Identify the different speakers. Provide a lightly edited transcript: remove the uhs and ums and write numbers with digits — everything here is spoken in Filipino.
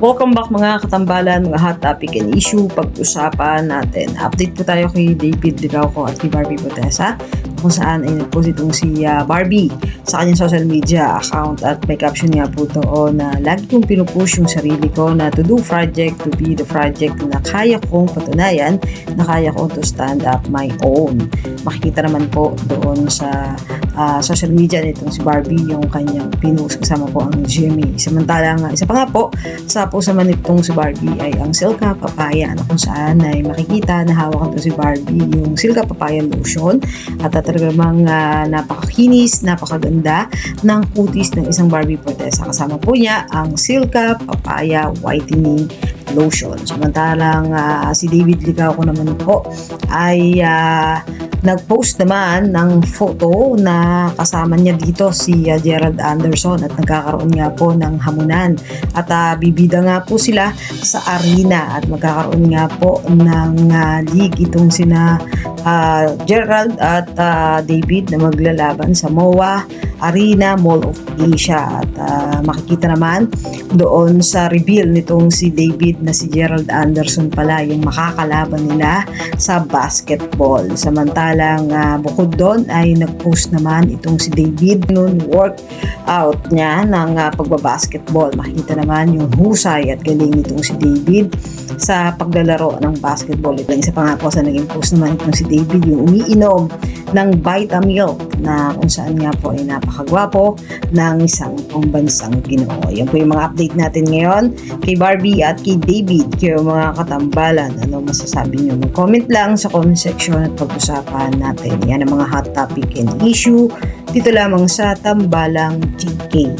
Speaker 1: Welcome back mga katambalan, mga hot topic and issue. Pag-usapan natin. Update po tayo kay David Licauco at kay Barbie Botesa kung saan ay nagpost itong si Barbie sa kanyang social media account at may caption nga po doon na lagi kong pinupush yung sarili ko na to do project, to be the project na kaya kong patunayan, na kaya kong to stand up my own. Makikita naman po doon sa social media nitong si Barbie yung kanyang pinost kasama po ang Jimmy. Samantalang isa pa nga po sa post naman nitong si Barbie ay ang Silka Papaya na kung saan ay makikita na hawakan to si Barbie yung Silka Papaya lotion at talagang napakakinis, napakaganda ng kutis ng isang Barbie Botesa. Kasama po niya ang Silka Papaya Whitening Lotion. Samantalang si David Licauco naman po ay nag-post naman ng photo na kasama niya dito si Gerald Anderson at nagkakaroon nga po ng hamunan at bibida nga po sila sa arena at magkakaroon nga po ng league itong sina Gerald at David na maglalaban sa MOA Arena Mall of Asia at makikita naman doon sa reveal nitong si David na si Gerald Anderson pala yung makakalaban nila sa basketball. Samantalang bukod doon ay nag-post naman itong si David noon workout niya ng pagbabasketball. Makikita naman yung husay at galing nitong si David sa paglalaro ng basketball. Ito isa pa nga po sa naging post naman itong si David yung umiinom ng Vitamilk na kung saan nga po ay napakagwapo ng isang pambansang Ginoo. Yan po yung mga update natin ngayon kay Barbie at kay David. Kayo mga katambalan, ano masasabi nyo? Mag-comment lang sa comment section at pag-usapan natin. Yan ang mga hot topic and issue dito lamang sa Tambalang GK.